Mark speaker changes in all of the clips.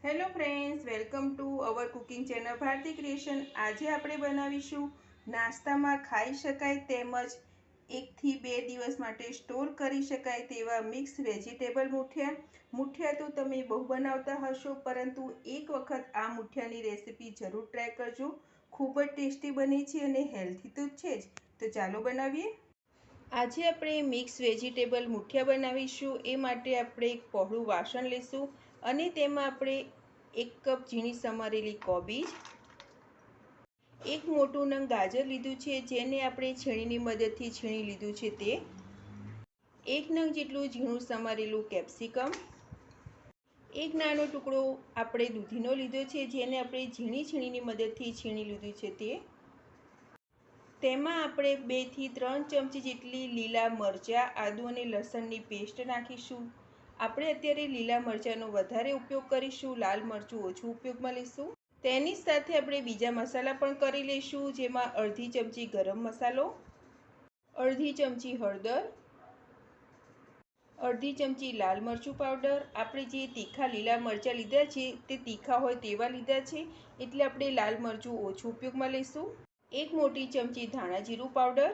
Speaker 1: Hello friends, welcome to our cooking channel Bharati Creation. આજે આપણે બનાવીશું નાસ્તામાં ખાઈ શકાય તેમજ 1 થી 2 દિવસ માટે સ્ટોર કરી શકાય તેવા મિક્સ વેજીટેબલ મુઠિયા તો તમે બહુ બનાવતા હશો, પરંતુ એક વખત આ મુઠિયાની રેસીપી જરૂર ટ્રાય કરજો. ખૂબ જ ટેસ્ટી બને છે અને હેલ્ધી તો છે જ. તો ચાલો બનાવીએ. આજે આપણે મિક્સ વેજીટેબલ મુઠિયા બનાવીશું. એ માટે આપણે એક પહોળું વાસણ લઈશું અને તેમાં આપણે 1 કપ ઝીણી સમારેલી કોબીજ, એક મોટું નંગ ગાજર લીધું છે જેને આપણે છીણીની મદદથી છીણી લીધું છે તે, 1 નંગ જેટલું ઝીણું સમારેલું કેપ્સિકમ, એક નાનો ટુકડો આપણે દૂધીનો લીધો છે જેને આપણે ઝીણી છીણીની મદદથી છીણી લીધું છે તે, તેમાં આપણે 2 થી 3 ચમચી જેટલી લીલા મરચાં, આદુ અને લસણની પેસ્ટ નાખીશું. આપણે અત્યારે લીલા મરચાંનો વધારે ઉપયોગ કરીશું, લાલ મરચું ઓછું ઉપયોગમાં લઈશું. તેની સાથે આપણે બીજા મસાલા પણ કરી લઈશું, જેમાં અડધી ચમચી ગરમ મસાલો, અડધી ચમચી હળદર, અડધી ચમચી લાલ મરચું પાવડર. આપણે જે તીખા લીલા મરચાં લીધા છે તે તીખા હોય તેવા લીધા છે, એટલે આપણે લાલ મરચું ઓછું ઉપયોગમાં લઈશું. 1 મોટી ચમચી ધાણા જીરું પાવડર,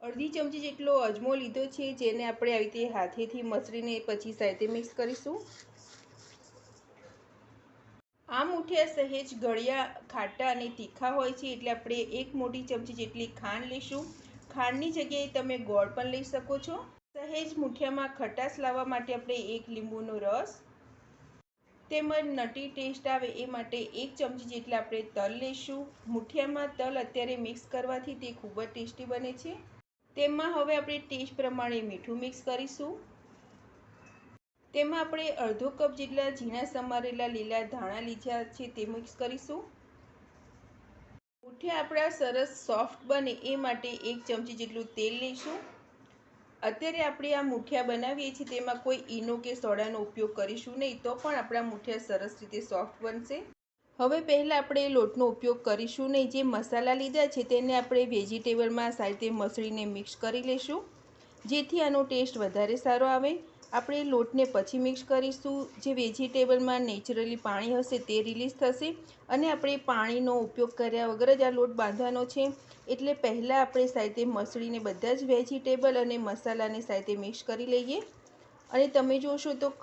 Speaker 1: અડધી ચમચી જેટલો અજમો લીધો છે જેને આપણે આવી રીતે હાથેથી મસળીને પછી સાથે મિક્સ કરીશું. આ મુઠિયા સહેજ ગળ્યા, ખાટા અને તીખા હોય છે, એટલે આપણે 1 મોટી ચમચી જેટલી ખાંડ લઈશું. ખાંડની જગ્યાએ તમે ગોળ પણ લઈ શકો છો. સહેજ મુઠિયામાં ખટાશ લાવવા માટે આપણે 1 લીંબુનો રસ તેમજ નટી ટેસ્ટ આવે એ માટે 1 ચમચી જેટલા આપણે તલ લઈશું. મુઠિયામાં તલ અત્યારે મિક્સ કરવાથી તે ખૂબ જ ટેસ્ટી બને છે. તેમાં હવે આપણે ટેસ્ટ પ્રમાણે મીઠું મિક્સ કરીશું. તેમાં આપણે અડધો કપ જેટલા ઝીણા સમારેલા લીલા ધાણા લીધા છે તે મિક્સ કરીશું. મુઠિયા આપણા સરસ સોફ્ટ બને એ માટે 1 ચમચી જેટલું તેલ લઈશું. અત્યારે આપણે આ મુઠિયા બનાવીએ છીએ તેમાં કોઈ ઈનો કે સોડાનો ઉપયોગ કરીશું નહીં, તો પણ આપણા મુઠિયા સરસ રીતે સોફ્ટ બનશે. હવે પહેલાં આપણે લોટનો ઉપયોગ કરીશું નહીં. જે મસાલા લીધા છે તેને આપણે વેજીટેબલમાં સારી રીતે મસળીને મિક્સ કરી લઈશું, જેથી આનો ટેસ્ટ વધારે સારો આવે. આપણે લોટને પછી મિક્સ કરીશું. જે વેજીટેબલમાં નેચરલી પાણી હશે તે રિલીઝ થશે અને આપણે પાણીનો ઉપયોગ કર્યા વગર જ આ લોટ બાંધવાનો છે. એટલે પહેલાં આપણે સાથે મસળીને બધા જ વેજીટેબલ અને મસાલાને સાથે મિક્સ કરી લઈએ, અને તમે જોશો તો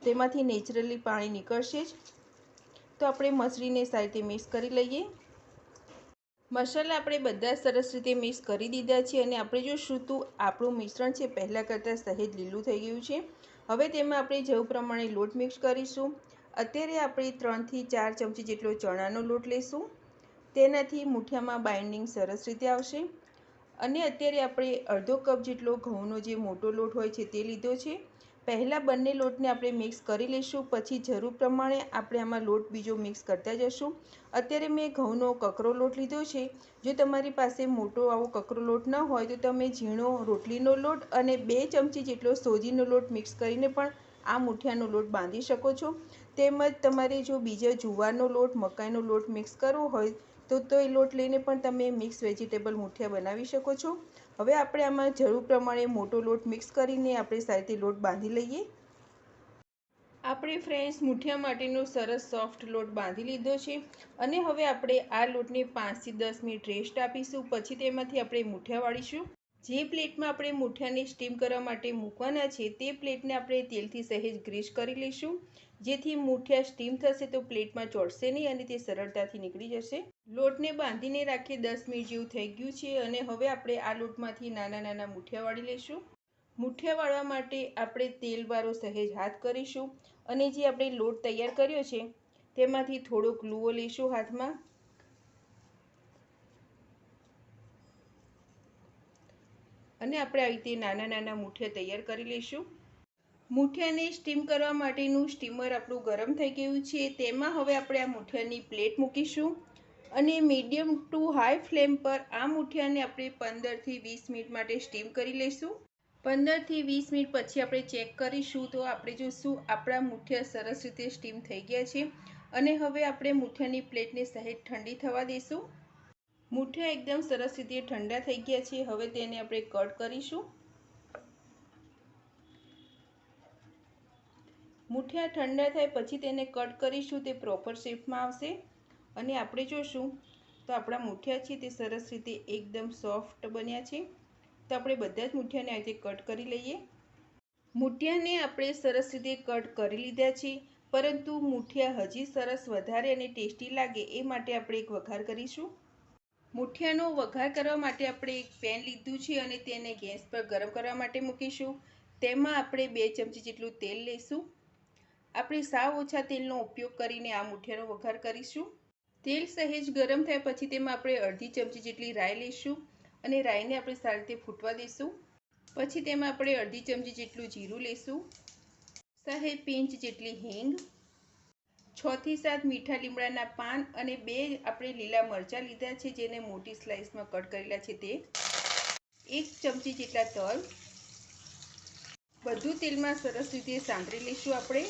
Speaker 1: તેમાંથી નેચરલી પાણી નીકળશે જ. તો આપણે મસળીને સાથે મિક્સ કરી લઈએ. મસાલા આપણે બધા સરસ રીતે મિક્સ કરી દીધા છે અને આપણે જોશું તો આપણું મિશ્રણ છે પહેલાં કરતાં સહેજ લીલું થઈ ગયું છે. હવે તેમાં આપણે જરૂર પ્રમાણે લોટ મિક્સ કરીશું. અત્યારે આપણે 3 થી 4 ચમચી જેટલો ચણાનો લોટ લઈશું. તેનાથી મુઠિયામાં બાઇન્ડિંગ સરસ રીતે આવશે. અને અત્યારે આપણે અડધો કપ જેટલો ઘઉંનો જે મોટો લોટ હોય છે તે લીધો છે. પહેલાં બંને લોટને આપણે મિક્સ કરી લઈશું, પછી જરૂર પ્રમાણે આપણે આમાં લોટ બીજો મિક્સ કરતા જશું. અત્યારે મેં ઘઉંનો કકરો લોટ લીધો છે. જો તમારી પાસે મોટો આવો કકરો લોટ ન હોય તો તમે ઝીણો રોટલીનો લોટ અને 2 ચમચી જેટલો સોજીનો લોટ મિક્સ કરીને પણ આ મુઠિયાનો લોટ બાંધી શકો છો. તેમજ તમારે જો બીજો જુવારનો લોટ, મકાઈનો લોટ મિક્સ કરવો હોય તો એ લોટ લઈને પણ તમે મિક્સ વેજીટેબલ મુઠિયા બનાવી શકો છો. હવે આપણે આમાં જરૂર પ્રમાણે મોટો લોટ મિક્સ કરીને આપણે સાથે લોટ બાંધી લઈએ. આપણે ફ્રેન્ડ્સ મુઠિયા માટેનો સરસ સોફ્ટ લોટ બાંધી લીધો છે અને હવે આપણે આ લોટને 5 થી 10 મિનિટ રેસ્ટ આપીશું. પછી તેમાંથી આપણે મુઠિયા વાળીશું. જે પ્લેટમાં આપણે મુઠિયાને સ્ટીમ કરવા માટે મૂકવાના છે તે પ્લેટને આપણે તેલથી સહેજ ગ્રીસ કરી લઈશું, જેથી મુઠિયા સ્ટીમ થશે તો પ્લેટમાં ચોંટશે નહીં અને તે સરળતાથી નીકળી જશે. લોટને બાંધીને રાખીએ 10 મિનિટ જેવું થઈ ગયું છે અને હવે આપણે આ લોટમાંથી નાના નાના મુઠિયા વાળી લઈશું. મુઠિયા વાળવા માટે આપણે તેલવાળો સહેજ હાથ કરીશું અને જે આપણે લોટ તૈયાર કર્યો છે તેમાંથી થોડોક લુઓ લઈશું હાથમાં અને આપણે આવી રીતે નાના નાના મુઠિયા તૈયાર કરી લઈશું. મુઠિયાને સ્ટીમ કરવા માટેનું સ્ટીમર આપણું ગરમ થઈ ગયું છે. તેમાં હવે આપણે આ મુઠિયાની પ્લેટ મૂકીશું અને મીડિયમ ટુ હાઈ ફ્લેમ પર આ મુઠિયાને આપણે 15 થી 20 મિનિટ માટે સ્ટીમ કરી લઈશું. 15 થી 20 મિનિટ પછી આપણે ચેક કરીશું તો આપણે જોઈશું આપણા મુઠિયા સરસ રીતે સ્ટીમ થઈ ગયા છે. અને હવે આપણે મુઠિયાની પ્લેટને સહેજ ઠંડી થવા દઈશું. મુઠિયા એકદમ સરસ રીતે ઠંડા થઈ ગયા છે. હવે તેને આપણે કટ કરીશું. મુઠિયા ઠંડા થાય પછી તેને કટ કરીશું, તે પ્રોપર શેપમાં આવશે અને આપણે જોશું તો આપણા મુઠિયા છે તે સરસ રીતે એકદમ સોફ્ટ બન્યા છે। તો આપણે બધા જ મુઠિયાને આ રીતે કટ કરી લઈએ। મુઠિયાને આપણે સરસ રીતે કટ કરી લીધા છે, પરંતુ મુઠિયા હજી સરસ વધારે અને ટેસ્ટી લાગે એ માટે આપણે એક વઘાર કરીશું। મુઠિયાનો વઘાર કરવા માટે આપણે એક પેન લીધું છે અને તેને ગેસ પર ગરમ કરવા માટે મૂકીશું। તેમાં આપણે 2 ચમચી જેટલું તેલ લઈશું। આપણે સાવ ઓછા તેલનો ઉપયોગ કરીને આ મુઠિયાનો વઘાર કરીશું। તેલ સહેજ ગરમ થયા પછી તેમાં આપણે અડધી ચમચી જેટલી રાઈ લઈશું અને રાઈને આપણે સારી રીતે ફૂટવા દઈશું। પછી તેમાં આપણે અડધી ચમચી જેટલું જીરું લઈશું, સહેજ પિંચ જેટલી હિંગ, 6 થી 7 મીઠા લીમડાના પાન અને 2 આપણે લીલા મરચાં લીધા છે જેને મોટી સ્લાઇસમાં કટ કરેલા છે તે, 1 ચમચી જેટલા તલ, બધું તેલમાં સરસ રીતે સાંતળી લઈશું। આપણે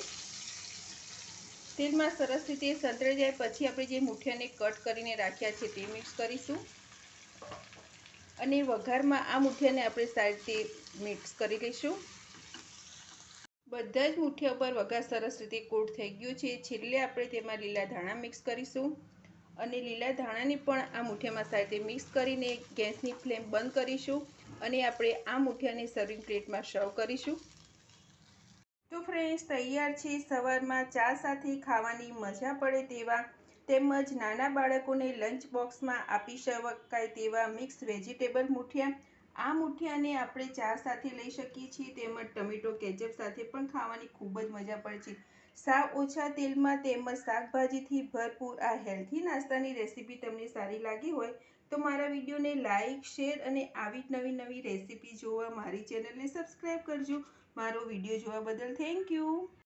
Speaker 1: તેલમાં સરસ રીતે સંતળાઈ જાય પછી આપણે જે મુઠિયાને કટ કરીને રાખ્યા છે તે મિક્સ કરીશું અને વઘારમાં આ મુઠિયાને આપણે સારી રીતે મિક્સ કરી લઈશું। બધા જ મુઠિયા પર વઘાર સરસ રીતે કોટ થઈ ગયો છે। છેલ્લે આપણે તેમાં લીલા ધાણા મિક્સ કરીશું અને લીલા ધાણાને પણ આ મુઠિયામાં સારી રીતે મિક્સ કરીને ગેસની ફ્લેમ બંધ કરીશું અને આપણે આ મુઠિયાને સર્વિંગ પ્લેટમાં સર્વ કરીશું। તો ફ્રેન્ડ્સ, તૈયાર છે સવારમાં ચા સાથે ખાવાની મજા પડે તેવા તેમજ નાના બાળકોને લંચ બોક્સમાં આપી શકાય તેવા મિક્સ વેજીટેબલ મુઠિયા। આ મુઠિયાને આપણે ચા સાથે લઈ શકીએ છીએ તેમજ ટમેટો કેચઅપ સાથે પણ ખાવાની ખૂબ જ મજા પડે છે। સાવ ઓછા તેલમાં તેમજ શાકભાજીથી ભરપૂર આ હેલ્ધી નાસ્તાની રેસીપી તમને સારી લાગી હોય તો મારા વિડીયોને લાઇક, શેર અને આવી જ નવી રેસીપી જોવા મારી ચેનલને સબસ્ક્રાઈબ કરજો। મારો વિડીયો જોવા બદલ થેન્ક યુ।